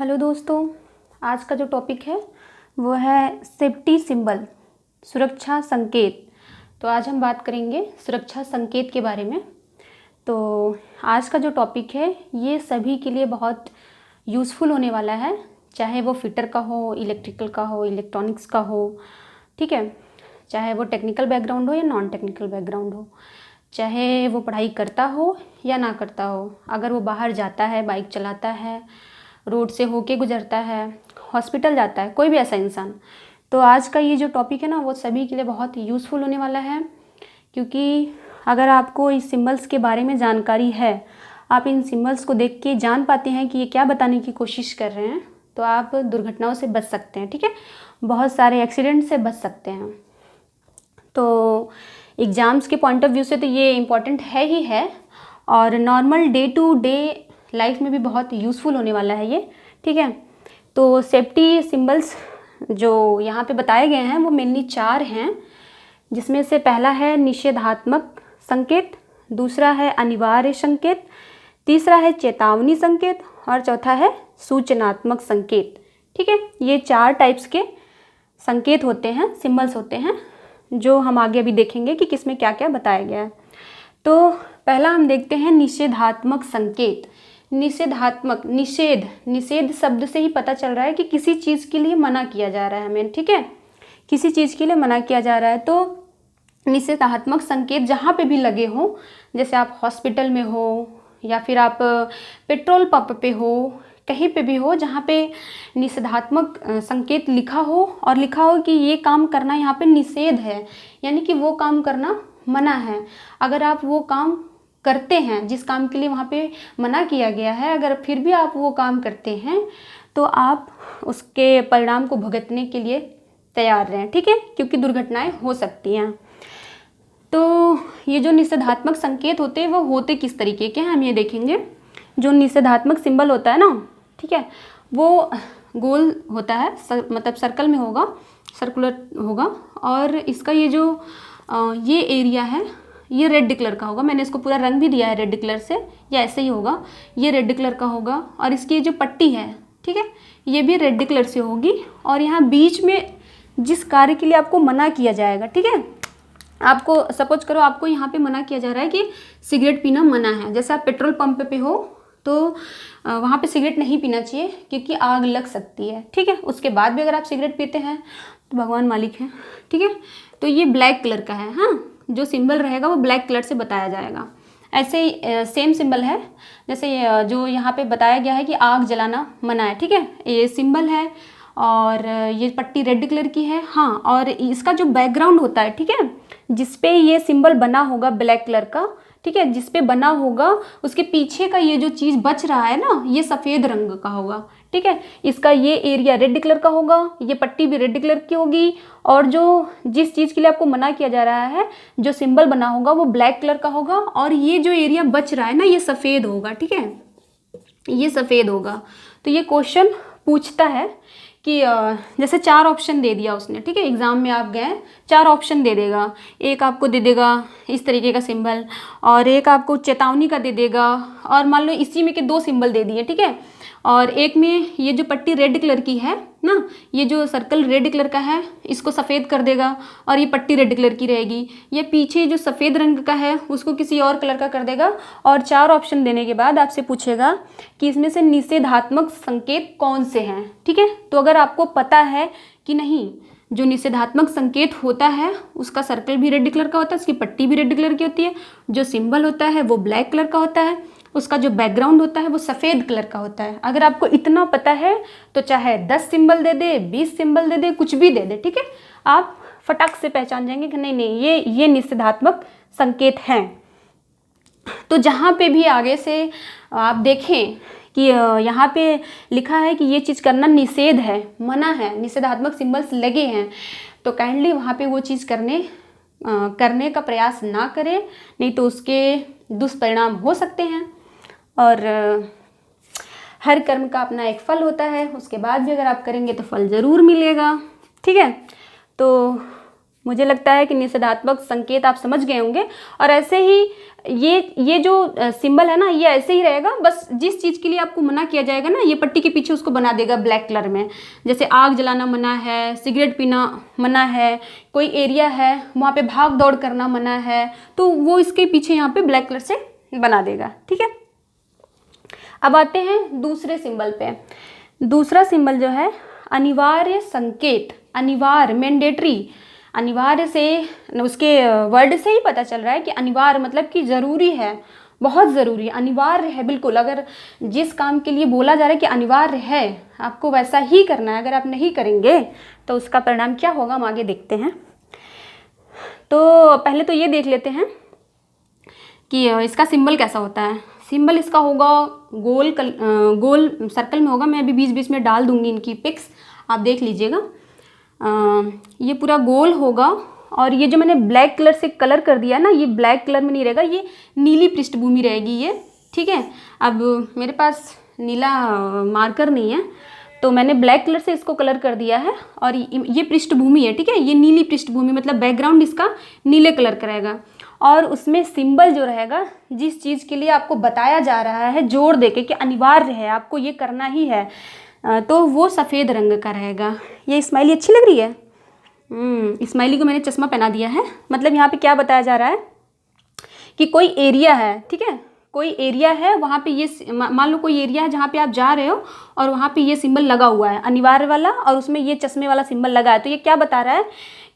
Hello दोस्तों, आज का जो टॉपिक है वो है सेफ्टी सिंबल, सुरक्षा संकेत। तो आज हम बात करेंगे सुरक्षा संकेत के बारे में। तो आज का जो टॉपिक है ये सभी के लिए बहुत यूज़फुल होने वाला है, चाहे वो फिटर का हो, इलेक्ट्रिकल का हो, इलेक्ट्रॉनिक्स का हो, ठीक है। चाहे वो टेक्निकल बैकग्राउंड हो या नॉन टेक्निकल बैकग्राउंड हो, चाहे वो पढ़ाई करता हो या ना करता हो, अगर वो बाहर जाता है, बाइक चलाता है, रोड से होके गुजरता है, हॉस्पिटल जाता है, कोई भी ऐसा इंसान, तो आज का ये जो टॉपिक है ना वो सभी के लिए बहुत यूज़फुल होने वाला है। क्योंकि अगर आपको इस सिंबल्स के बारे में जानकारी है, आप इन सिंबल्स को देख के जान पाते हैं कि ये क्या बताने की कोशिश कर रहे हैं, तो आप दुर्घटनाओं से बच सकते हैं, ठीक है। बहुत सारे एक्सीडेंट से बच सकते हैं। तो एग्ज़ाम्स के पॉइंट ऑफ व्यू से तो ये इम्पॉर्टेंट है ही है, और normal day to day life में भी बहुत यूज़फुल होने वाला है ये, ठीक है। तो सेफ्टी सिंबल्स जो यहाँ पे बताए गए हैं वो मेनली 4 हैं, जिसमें से पहला है निषेधात्मक संकेत, दूसरा है अनिवार्य संकेत, तीसरा है चेतावनी संकेत और चौथा है सूचनात्मक संकेत, ठीक है। ये 4 टाइप्स के संकेत होते हैं, सिंबल्स होते हैं, जो हम आगे अभी देखेंगे कि किसमें क्या क्या बताया गया है। तो पहला हम देखते हैं निषेधात्मक संकेत। निषेधात्मक, निषेध शब्द से ही पता चल रहा है कि किसी चीज़ के लिए मना किया जा रहा है हमें, ठीक है। किसी चीज़ के लिए मना किया जा रहा है। तो निषेधात्मक संकेत जहाँ पे भी लगे हों, जैसे आप हॉस्पिटल में हो या फिर आप पेट्रोल पंप पे हो, कहीं पे भी हो जहाँ पे निषेधात्मक संकेत लिखा हो और लिखा हो कि ये काम करना यहाँ पे निषेध है, यानी कि वो काम करना मना है। अगर आप वो काम करते हैं जिस काम के लिए वहाँ पे मना किया गया है, अगर फिर भी आप वो काम करते हैं तो आप उसके परिणाम को भुगतने के लिए तैयार रहें, ठीक है, क्योंकि दुर्घटनाएं हो सकती हैं। तो ये जो निषेधात्मक संकेत होते हैं वो होते किस तरीके के हैं हम ये देखेंगे। जो निषेधात्मक सिंबल होता है ना, ठीक है, वो गोल होता है, मतलब सर्कल में होगा, सर्कुलर होगा, और इसका ये जो ये एरिया है ये रेड कलर का होगा। मैंने इसको पूरा रंग भी दिया है रेड कलर से, या ऐसे ही होगा, ये रेड कलर का होगा। और इसकी जो पट्टी है, ठीक है, ये भी रेड कलर से होगी। और यहाँ बीच में जिस कार्य के लिए आपको मना किया जाएगा, ठीक है, आपको सपोज करो आपको यहाँ पे मना किया जा रहा है कि सिगरेट पीना मना है। जैसे आप पेट्रोल पंप पे हो तो वहाँ पे सिगरेट नहीं पीना चाहिए क्योंकि आग लग सकती है, ठीक है। उसके बाद भी अगर आप सिगरेट पीते हैं तो भगवान मालिक है, ठीक है। तो ये ब्लैक कलर का है, हाँ, जो सिंबल रहेगा वो ब्लैक कलर से बताया जाएगा। ऐसे ही सेम सिंबल है, जैसे जो यहाँ पे बताया गया है कि आग जलाना मना है, ठीक है, ये सिंबल है और ये पट्टी रेड कलर की है, हाँ। और इसका जो बैकग्राउंड होता है, ठीक है, जिसपे ये सिंबल बना होगा ब्लैक कलर का, ठीक है, जिसपे बना होगा उसके पीछे का ये जो चीज़ बच रहा है ना, ये सफ़ेद रंग का होगा, ठीक है। इसका ये एरिया रेड कलर का होगा, ये पट्टी भी रेड कलर की होगी, और जो जिस चीज़ के लिए आपको मना किया जा रहा है जो सिंबल बना होगा वो ब्लैक कलर का होगा, और ये जो एरिया बच रहा है ना ये सफ़ेद होगा, ठीक है, ये सफ़ेद होगा। तो ये क्वेश्चन पूछता है कि जैसे 4 ऑप्शन दे दिया उसने, ठीक है, एग्ज़ाम में आप गए 4 ऑप्शन दे देगा। एक आपको दे देगा इस तरीके का सिंबल, और एक आपको चेतावनी का दे देगा, और मान लो इसी में के 2 सिंबल दे दिए, ठीक है। और एक में ये जो पट्टी रेड कलर की है ना, ये जो सर्कल रेड कलर का है इसको सफ़ेद कर देगा और ये पट्टी रेड कलर की रहेगी। ये पीछे जो सफ़ेद रंग का है उसको किसी और कलर का कर देगा। और 4 ऑप्शन देने के बाद आपसे पूछेगा कि इसमें से निषेधात्मक संकेत कौन से हैं, ठीक है। तो अगर आपको पता है कि नहीं, जो निषेधात्मक संकेत होता है उसका सर्कल भी रेड कलर का होता है, उसकी पट्टी भी रेड कलर की होती है, जो सिंबल होता है वो ब्लैक कलर का होता है, उसका जो बैकग्राउंड होता है वो सफ़ेद कलर का होता है। अगर आपको इतना पता है तो चाहे 10 सिंबल दे दे, 20 सिंबल दे दे, कुछ भी दे दे, ठीक है, आप फटाक से पहचान जाएंगे कि नहीं नहीं ये निषेधात्मक संकेत हैं। तो जहाँ पे भी आगे से आप देखें कि यहाँ पे लिखा है कि ये चीज़ करना निषेध है, मना है, निषेधात्मक सिंबल्स लगे हैं, तो काइंडली वहाँ पे वो चीज़ करने का प्रयास ना करें, नहीं तो उसके दुष्परिणाम हो सकते हैं। और हर कर्म का अपना एक फल होता है, उसके बाद भी अगर आप करेंगे तो फल ज़रूर मिलेगा, ठीक है। तो मुझे लगता है कि निषेधात्मक संकेत आप समझ गए होंगे। और ऐसे ही ये जो सिंबल है ना, ये ऐसे ही रहेगा, बस जिस चीज़ के लिए आपको मना किया जाएगा ना, ये पट्टी के पीछे उसको बना देगा ब्लैक कलर में। जैसे आग जलाना मना है, सिगरेट पीना मना है, कोई एरिया है वहाँ पे भाग दौड़ करना मना है, तो वो इसके पीछे यहाँ पे ब्लैक कलर से बना देगा। ठीक है, अब आते हैं दूसरे सिंबल पे। दूसरा सिंबल जो है अनिवार्य संकेत, अनिवार्य, मैंडेटरी। अनिवार्य से उसके वर्ड से ही पता चल रहा है कि अनिवार्य मतलब कि ज़रूरी है, बहुत ज़रूरी है, अनिवार्य है बिल्कुल। अगर जिस काम के लिए बोला जा रहा है कि अनिवार्य है, आपको वैसा ही करना है, अगर आप नहीं करेंगे तो उसका परिणाम क्या होगा, हम आगे देखते हैं। तो पहले तो ये देख लेते हैं कि इसका सिंबल कैसा होता है। सिंबल इसका होगा गोल सर्कल में होगा। मैं अभी बीच बीच में डाल दूंगी इनकी पिक्स, आप देख लीजिएगा। ये पूरा गोल होगा, और ये जो मैंने ब्लैक कलर से कलर कर दिया ना, ये ब्लैक कलर में नहीं रहेगा, ये नीली पृष्ठभूमि रहेगी ये। ठीक है, अब मेरे पास नीला मार्कर नहीं है, तो मैंने ब्लैक कलर से इसको कलर कर दिया है, और ये पृष्ठभूमि है। ठीक है, ये नीली पृष्ठभूमि मतलब बैकग्राउंड इसका नीले कलर का रहेगा, और उसमें सिंबल जो रहेगा, जिस चीज़ के लिए आपको बताया जा रहा है जोर देके कि अनिवार्य है, आपको ये करना ही है, तो वो सफ़ेद रंग का रहेगा। ये स्माइली अच्छी लग रही है। स्माइली को मैंने चश्मा पहना दिया है। मतलब यहाँ पे क्या बताया जा रहा है कि कोई एरिया है, ठीक है, कोई एरिया है, वहाँ पे ये मान लो कोई एरिया है जहाँ पे आप जा रहे हो, और वहाँ पे ये सिंबल लगा हुआ है अनिवार्य वाला, और उसमें ये चश्मे वाला सिंबल लगा है। तो ये क्या बता रहा है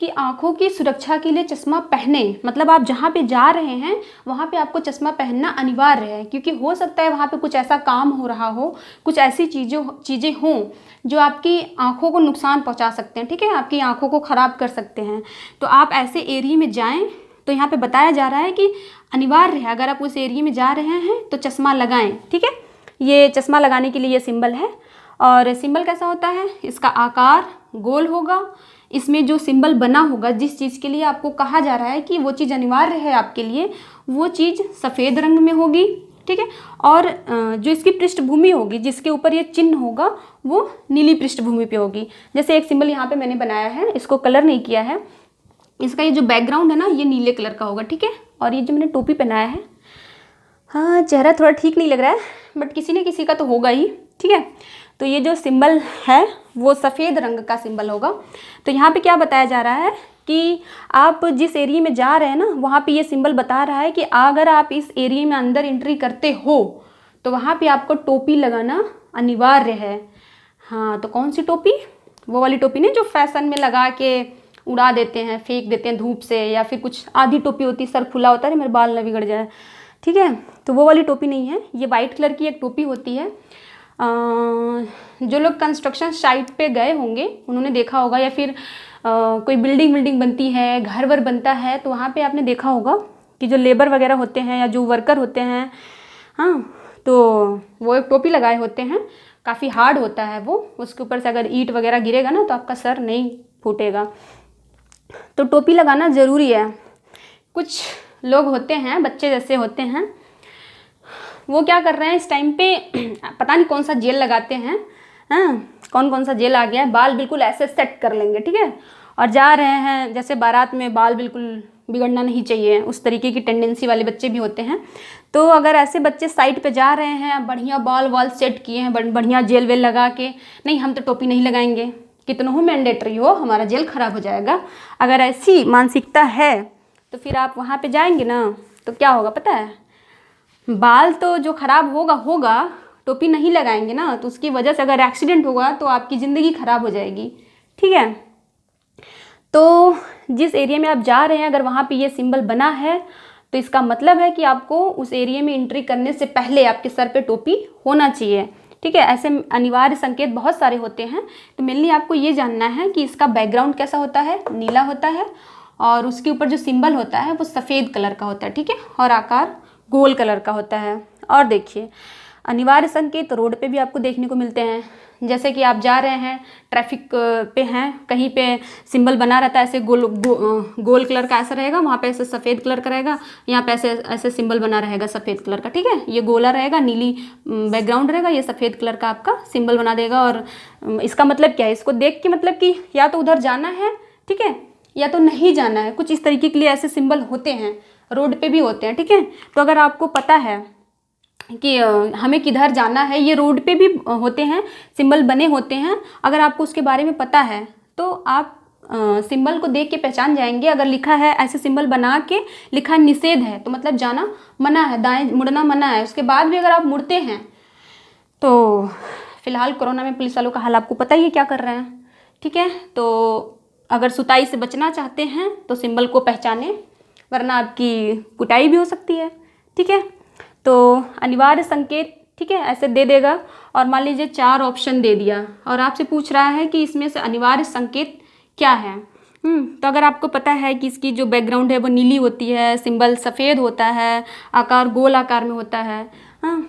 कि आँखों की सुरक्षा के लिए चश्मा पहने, मतलब आप जहाँ पे जा रहे हैं वहाँ पे आपको चश्मा पहनना अनिवार्य है, क्योंकि हो सकता है वहाँ पे कुछ ऐसा काम हो रहा हो, कुछ ऐसी चीज़ें हों जो आपकी आँखों को नुकसान पहुँचा सकते हैं। ठीक है, आपकी आँखों को ख़राब कर सकते हैं। तो आप ऐसे एरिया में जाएँ, तो यहाँ पे बताया जा रहा है कि अनिवार्य है, अगर आप उस एरिया में जा रहे हैं तो चश्मा लगाएं। ठीक है, ये चश्मा लगाने के लिए ये सिंबल है। और सिंबल कैसा होता है, इसका आकार गोल होगा, इसमें जो सिंबल बना होगा, जिस चीज़ के लिए आपको कहा जा रहा है कि वो चीज़ अनिवार्य है आपके लिए, वो चीज़ सफ़ेद रंग में होगी। ठीक है, और जो इसकी पृष्ठभूमि होगी, जिसके ऊपर ये चिन्ह होगा, वो नीली पृष्ठभूमि पे होगी। जैसे एक सिंबल यहाँ पे मैंने बनाया है, इसको कलर नहीं किया है, इसका ये जो बैकग्राउंड है ना, ये नीले कलर का होगा। ठीक है, और ये जो मैंने टोपी पहनाया है, हाँ चेहरा थोड़ा ठीक नहीं लग रहा है, बट किसी न किसी का तो होगा ही। ठीक है, तो ये जो सिंबल है वो सफ़ेद रंग का सिंबल होगा। तो यहाँ पे क्या बताया जा रहा है कि आप जिस एरिया में जा रहे हैं ना, वहाँ पे ये सिंबल बता रहा है कि अगर आप इस एरिया में अंदर एंट्री करते हो तो वहाँ पे आपको टोपी लगाना अनिवार्य है। हाँ, तो कौन सी टोपी, वो वाली टोपी नहीं जो फैशन में लगा के उड़ा देते हैं, फेंक देते हैं धूप से, या फिर कुछ आधी टोपी होती है, सर खुला होता है, मेरे बाल ना बिगड़ जाए। ठीक है, तो वो वाली टोपी नहीं है, ये वाइट कलर की एक टोपी होती है। जो लोग कंस्ट्रक्शन साइट पे गए होंगे उन्होंने देखा होगा, या फिर कोई बिल्डिंग बनती है, घर वर बनता है, तो वहाँ पे आपने देखा होगा कि जो लेबर वगैरह होते हैं या जो वर्कर होते हैं, हाँ, तो वो एक टोपी लगाए होते हैं, काफ़ी हार्ड होता है वो, उसके ऊपर से अगर ईंट वगैरह गिरेगा ना तो आपका सर नहीं फूटेगा। तो टोपी लगाना ज़रूरी है। कुछ लोग होते हैं, बच्चे जैसे होते हैं, वो क्या कर रहे हैं इस टाइम पे, पता नहीं कौन सा जेल लगाते हैं, हाँ, कौन सा जेल आ गया है, बाल बिल्कुल ऐसे सेट कर लेंगे। ठीक है, और जा रहे हैं, जैसे बारात में बाल बिल्कुल बिगड़ना नहीं चाहिए, उस तरीके की टेंडेंसी वाले बच्चे भी होते हैं। तो अगर ऐसे बच्चे साइड पे जा रहे हैं, बढ़िया बाल वाल सेट किए हैं, बढ़िया जेल वेल लगा के, नहीं हम तो टोपी नहीं लगाएंगे, कितना हो मैंडेटरी हो, हमारा जेल खराब हो जाएगा, अगर ऐसी मानसिकता है तो फिर आप वहाँ पे जाएंगे ना तो क्या होगा पता है, बाल तो जो खराब होगा, टोपी नहीं लगाएंगे ना तो उसकी वजह से अगर एक्सीडेंट होगा तो आपकी ज़िंदगी खराब हो जाएगी। ठीक है, तो जिस एरिया में आप जा रहे हैं अगर वहाँ पे ये सिंबल बना है तो इसका मतलब है कि आपको उस एरिया में एंट्री करने से पहले आपके सर पे टोपी होना चाहिए। ठीक है, ऐसे अनिवार्य संकेत बहुत सारे होते हैं, तो मेनली आपको ये जानना है कि इसका बैकग्राउंड कैसा होता है, नीला होता है, और उसके ऊपर जो सिंबल होता है वो सफ़ेद कलर का होता है। ठीक है, और आकार गोल कलर का होता है। और देखिए, अनिवार्य संकेत रोड पे भी आपको देखने को मिलते हैं, जैसे कि आप जा रहे हैं, ट्रैफिक पे हैं, कहीं पे सिंबल बना रहता है ऐसे गोल कलर का ऐसा रहेगा, वहाँ पे ऐसे सफ़ेद कलर का रहेगा, यहाँ पे ऐसे सिंबल बना रहेगा सफ़ेद कलर का। ठीक है, ये गोला रहेगा, नीली बैकग्राउंड रहेगा, ये सफ़ेद कलर का आपका सिंबल बना देगा। और इसका मतलब क्या है, इसको देख के मतलब कि या तो उधर जाना है, ठीक है, या तो नहीं जाना है, कुछ इस तरीके के लिए ऐसे सिंबल होते हैं, रोड पे भी होते हैं, ठीक है। तो अगर आपको पता है कि हमें किधर जाना है, ये रोड पे भी होते हैं, सिंबल बने होते हैं, अगर आपको उसके बारे में पता है तो आप सिंबल को देख के पहचान जाएंगे। अगर लिखा है ऐसे सिंबल बना के लिखा है निषेध है, तो मतलब जाना मना है, दाएं मुड़ना मना है, उसके बाद भी अगर आप मुड़ते हैं तो फिलहाल कोरोना में पुलिस वालों का हाल आपको पता ही है क्या कर रहे हैं, ठीक है। तो अगर सुताई से बचना चाहते हैं तो सिंबल को पहचाने, वरना आपकी कुटाई भी हो सकती है, ठीक है। तो अनिवार्य संकेत, ठीक है, ऐसे दे देगा और मान लीजिए 4 ऑप्शन दे दिया और आपसे पूछ रहा है कि इसमें से अनिवार्य संकेत क्या है। तो अगर आपको पता है कि इसकी जो बैकग्राउंड है वो नीली होती है, सिंबल सफ़ेद होता है, आकार गोल आकार में होता है, हाँ,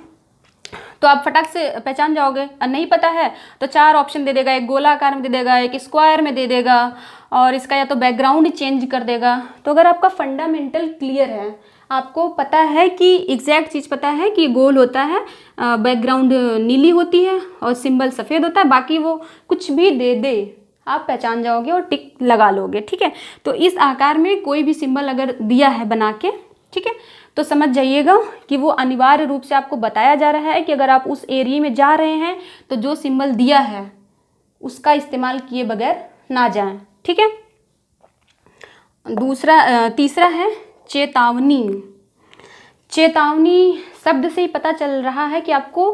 तो आप फटाक से पहचान जाओगे। और नहीं पता है तो 4 ऑप्शन दे देगा, एक गोला आकार में दे देगा, एक स्क्वायर में दे देगा, और इसका या तो बैकग्राउंड चेंज कर देगा। तो अगर आपका फंडामेंटल क्लियर है, आपको पता है कि एग्जैक्ट चीज़ पता है कि गोल होता है, बैकग्राउंड नीली होती है और सिंबल सफ़ेद होता है, बाकी वो कुछ भी दे दे आप पहचान जाओगे और टिक लगा लोगे, ठीक है। तो इस आकार में कोई भी सिंबल अगर दिया है बना के, ठीक है, तो समझ जाइएगा कि वो अनिवार्य रूप से आपको बताया जा रहा है कि अगर आप उस एरिया में जा रहे हैं तो जो सिंबल दिया है उसका इस्तेमाल किए बगैर ना जाएं, ठीक है। तीसरा है चेतावनी। चेतावनी शब्द से ही पता चल रहा है कि आपको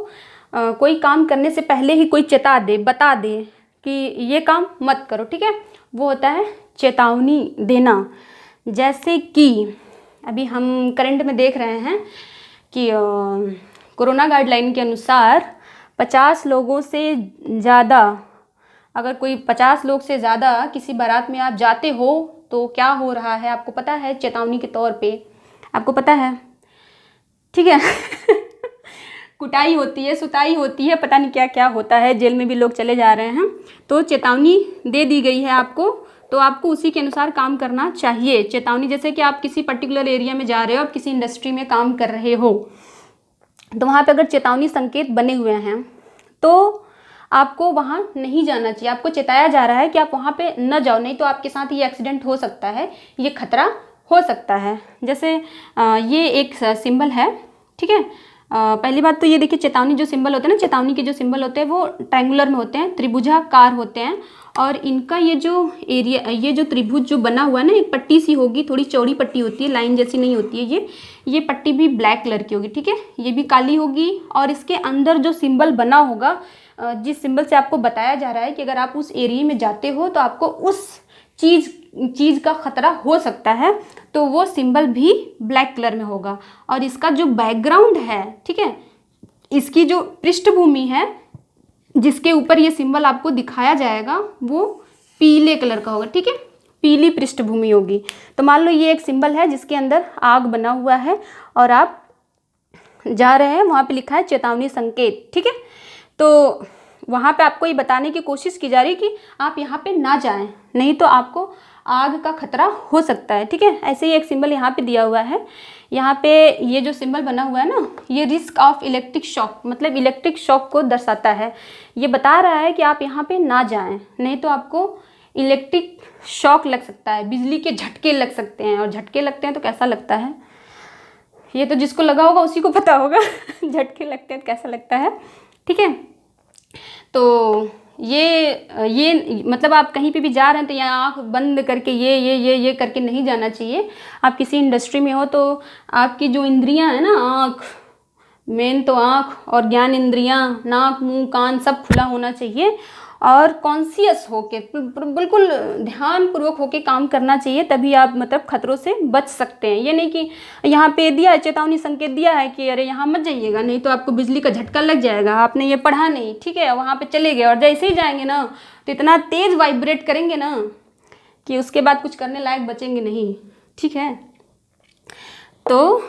कोई काम करने से पहले ही कोई चेता दे, बता दे कि ये काम मत करो, ठीक है, वो होता है चेतावनी देना। जैसे कि अभी हम करंट में देख रहे हैं कि कोरोना गाइडलाइन के अनुसार 50 लोगों से ज़्यादा, अगर कोई 50 लोग से ज़्यादा किसी बारात में आप जाते हो तो क्या हो रहा है आपको पता है, चेतावनी के तौर पे आपको पता है, ठीक है। कुटाई होती है, सुताई होती है, पता नहीं क्या क्या होता है, जेल में भी लोग चले जा रहे हैं। तो चेतावनी दे दी गई है आपको, तो आपको उसी के अनुसार काम करना चाहिए। चेतावनी जैसे कि आप किसी पर्टिकुलर एरिया में जा रहे हो, आप किसी इंडस्ट्री में काम कर रहे हो, तो वहाँ पे अगर चेतावनी संकेत बने हुए हैं तो आपको वहाँ नहीं जाना चाहिए। आपको चेताया जा रहा है कि आप वहाँ पे न जाओ, नहीं तो आपके साथ ये एक्सीडेंट हो सकता है, ये खतरा हो सकता है। जैसे ये एक सिंबल है, ठीक है। पहली बात तो ये देखिए, चेतावनी जो सिंबल होते हैं ना, चेतावनी के जो सिंबल होते हैं वो ट्रायंगुलर में होते हैं, त्रिभुजाकार होते हैं, और इनका ये जो एरिया, ये जो त्रिभुज जो बना हुआ है ना, एक पट्टी सी होगी, थोड़ी चौड़ी पट्टी होती है, लाइन जैसी नहीं होती है ये पट्टी भी ब्लैक कलर की होगी, ठीक है, ये भी काली होगी, और इसके अंदर जो सिंबल बना होगा, जिस सिंबल से आपको बताया जा रहा है कि अगर आप उस एरिया में जाते हो तो आपको उस चीज़ का खतरा हो सकता है, तो वो सिंबल भी ब्लैक कलर में होगा। और इसका जो बैकग्राउंड है, ठीक है, इसकी जो पृष्ठभूमि है जिसके ऊपर ये सिंबल आपको दिखाया जाएगा वो पीले कलर का होगा, ठीक है, पीली पृष्ठभूमि होगी। तो मान लो ये एक सिंबल है जिसके अंदर आग बना हुआ है और आप जा रहे हैं, वहाँ पे लिखा है चेतावनी संकेत, ठीक है। तो वहाँ पे आपको ये बताने की कोशिश की जा रही है कि आप यहाँ पे ना जाएं, नहीं तो आपको आग का खतरा हो सकता है, ठीक है। ऐसे ही एक सिंबल यहाँ पे दिया हुआ है, यहाँ पे ये जो सिंबल बना हुआ है ना, ये रिस्क ऑफ इलेक्ट्रिक शॉक, मतलब इलेक्ट्रिक शॉक को दर्शाता है। ये बता रहा है कि आप यहाँ पे ना जाएं, नहीं तो आपको इलेक्ट्रिक शॉक लग सकता है, बिजली के झटके लग सकते हैं। और झटके लगते हैं तो कैसा लगता है, ये तो जिसको लगा होगा उसी को पता होगा। झटके लगते हैं तो कैसा लगता है, ठीक है। तो ये मतलब आप कहीं पे भी जा रहे हैं तो यहाँ आँख बंद करके ये करके नहीं जाना चाहिए। आप किसी इंडस्ट्री में हो तो आपकी जो इंद्रियां हैं ना, आँख, मेन तो आँख और ज्ञान इंद्रियां, नाक मुंह कान सब खुला होना चाहिए और कॉन्शियस होके, बिल्कुल ध्यानपूर्वक होके काम करना चाहिए, तभी आप मतलब खतरों से बच सकते हैं। ये नहीं कि यहाँ पे दिया चेतावनी संकेत दिया है कि अरे यहाँ मत जाइएगा, नहीं तो आपको बिजली का झटका लग जाएगा, आपने ये पढ़ा नहीं, ठीक है, वहाँ पे चले गए और जैसे ही जाएंगे ना तो इतना तेज़ वाइब्रेट करेंगे ना कि उसके बाद कुछ करने लायक बचेंगे नहीं, ठीक है। तो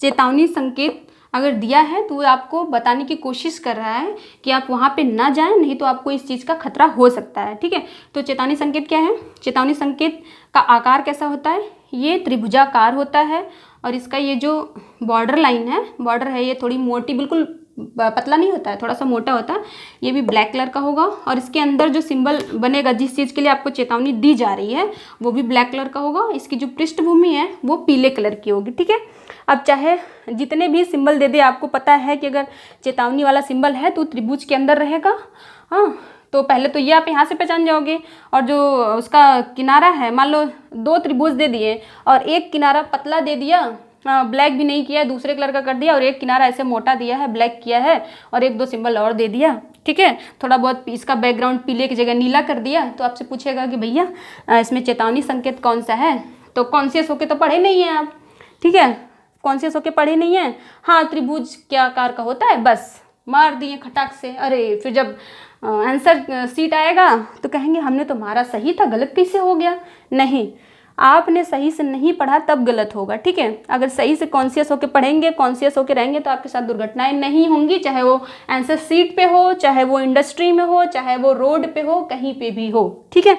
चेतावनी संकेत अगर दिया है तो वो आपको बताने की कोशिश कर रहा है कि आप वहाँ पे ना जाएं, नहीं तो आपको इस चीज़ का खतरा हो सकता है, ठीक है। तो चेतावनी संकेत क्या है, चेतावनी संकेत का आकार कैसा होता है, ये त्रिभुजाकार होता है और इसका ये जो बॉर्डर लाइन है, बॉर्डर है, ये थोड़ी मोटी, बिल्कुल पतला नहीं होता है, थोड़ा सा मोटा होता है। ये भी ब्लैक कलर का होगा और इसके अंदर जो सिंबल बनेगा, जिस चीज़ के लिए आपको चेतावनी दी जा रही है, वो भी ब्लैक कलर का होगा। इसकी जो पृष्ठभूमि है वो पीले कलर की होगी, ठीक है। अब चाहे जितने भी सिंबल दे दे, आपको पता है कि अगर चेतावनी वाला सिंबल है तो त्रिभुज के अंदर रहेगा। हाँ, तो पहले तो ये आप यहाँ से पहचान जाओगे, और जो उसका किनारा है, मान लो 2 त्रिभुज दे दिए और एक किनारा पतला दे दिया, ब्लैक भी नहीं किया, दूसरे कलर का कर दिया, और एक किनारा ऐसे मोटा दिया है, ब्लैक किया है, और 1-2 सिंबल और दे दिया, ठीक है। थोड़ा बहुत इसका बैकग्राउंड पीले की जगह नीला कर दिया, तो आपसे पूछेगा कि भैया इसमें चेतावनी संकेत कौन सा है। तो कॉन्शियस होके तो पढ़े नहीं हैं आप, ठीक है, कॉन्शियस होके पढ़े नहीं हैं। हाँ, त्रिभुज क्या आकार का होता है, बस मार दिए खटाक से। अरे फिर जब आंसर सीट आएगा तो कहेंगे हमने तो मारा सही था, गलत कैसे हो गया। नहीं, आपने सही से नहीं पढ़ा तब गलत होगा, ठीक है। अगर सही से कॉन्शियस होकर पढ़ेंगे, कॉन्शियस होकर रहेंगे, तो आपके साथ दुर्घटनाएं नहीं होंगी, चाहे वो आंसर सीट पे हो, चाहे वो इंडस्ट्री में हो, चाहे वो रोड पे हो, कहीं पे भी हो, ठीक है।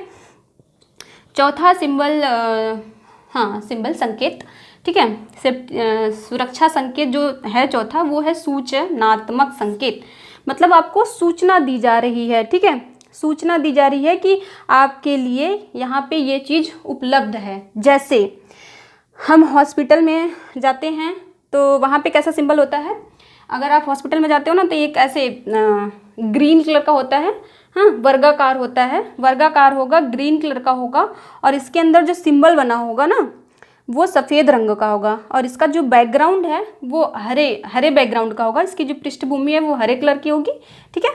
चौथा सिंबल, हाँ, सिंबल संकेत, ठीक है। सिर्फ सुरक्षा संकेत जो है चौथा, वो है सूचनात्मक संकेत। मतलब आपको सूचना दी जा रही है, ठीक है, सूचना दी जा रही है कि आपके लिए यहाँ पे ये चीज़ उपलब्ध है। जैसे हम हॉस्पिटल में जाते हैं तो वहाँ पे कैसा सिंबल होता है, अगर आप हॉस्पिटल में जाते हो ना, तो एक ऐसे ग्रीन कलर का होता है, हाँ, वर्गाकार होता है, वर्गाकार होगा, ग्रीन कलर का होगा, और इसके अंदर जो सिंबल बना होगा ना, वो सफ़ेद रंग का होगा, और इसका जो बैकग्राउंड है वो हरे बैकग्राउंड का होगा। इसकी जो पृष्ठभूमि है वो हरे कलर की होगी, ठीक है,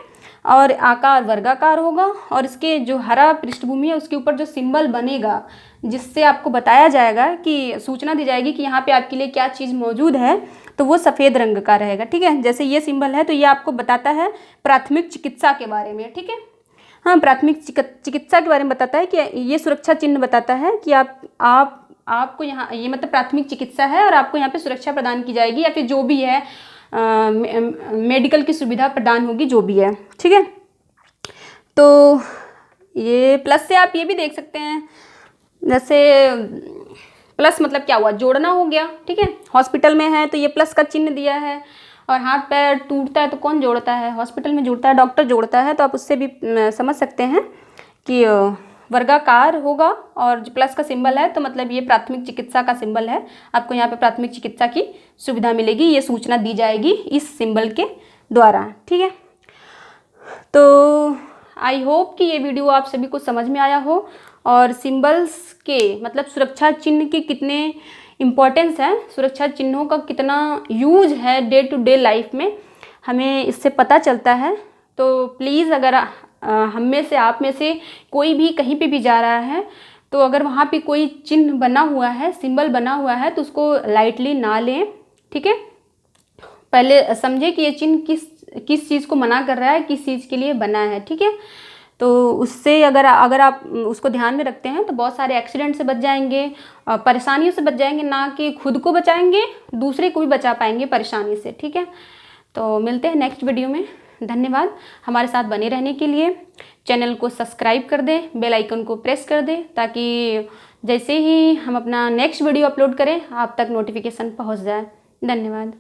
और आकार वर्गाकार होगा, और इसके जो हरा पृष्ठभूमि है उसके ऊपर जो सिंबल बनेगा, जिससे आपको बताया जाएगा कि सूचना दी जाएगी कि यहाँ पे आपके लिए क्या चीज़ मौजूद है, तो वो सफ़ेद रंग का रहेगा, ठीक है। जैसे ये सिंबल है तो ये आपको बताता है प्राथमिक चिकित्सा के बारे में, ठीक है। हाँ, प्राथमिक चिकित्सा के बारे में बताता है कि ये सुरक्षा चिन्ह बताता है कि आपको यहाँ, ये मतलब प्राथमिक चिकित्सा है और आपको यहाँ पे सुरक्षा प्रदान की जाएगी, या फिर जो भी है मेडिकल की सुविधा प्रदान होगी, जो भी है, ठीक है। तो ये प्लस से आप ये भी देख सकते हैं, जैसे प्लस मतलब क्या हुआ, जोड़ना हो गया, ठीक है। हॉस्पिटल में है तो ये प्लस का चिन्ह दिया है, और हाथ पैर टूटता है तो कौन जोड़ता है, हॉस्पिटल में जुड़ता है, डॉक्टर जोड़ता है। तो आप उससे भी समझ सकते हैं कि वर्गाकार होगा, और प्लस का सिंबल है तो मतलब ये प्राथमिक चिकित्सा का सिंबल है, आपको यहाँ पे प्राथमिक चिकित्सा की सुविधा मिलेगी, ये सूचना दी जाएगी इस सिंबल के द्वारा, ठीक है। तो आई होप कि ये वीडियो आप सभी को समझ में आया हो, और सिंबल्स के मतलब सुरक्षा चिन्ह के कितने इम्पोर्टेंस है, सुरक्षा चिन्हों का कितना यूज है डे टू डे लाइफ में, हमें इससे पता चलता है। तो प्लीज़ अगर हम में से, आप में से कोई भी कहीं पे भी जा रहा है, तो अगर वहाँ पे कोई चिन्ह बना हुआ है, सिंबल बना हुआ है, तो उसको लाइटली ना लें, ठीक है। पहले समझे कि ये चिन्ह किस चीज़ को मना कर रहा है, किस चीज़ के लिए बना है, ठीक है। तो उससे अगर आप उसको ध्यान में रखते हैं तो बहुत सारे एक्सीडेंट से बच जाएंगे, परेशानियों से बच जाएंगे, ना कि खुद को बचाएंगे, दूसरे को भी बचा पाएंगे परेशानी से, ठीक है। तो मिलते हैं नेक्स्ट वीडियो में। धन्यवाद हमारे साथ बने रहने के लिए। चैनल को सब्सक्राइब कर दें, बेल आइकन को प्रेस कर दें, ताकि जैसे ही हम अपना नेक्स्ट वीडियो अपलोड करें आप तक नोटिफिकेशन पहुंच जाए। धन्यवाद।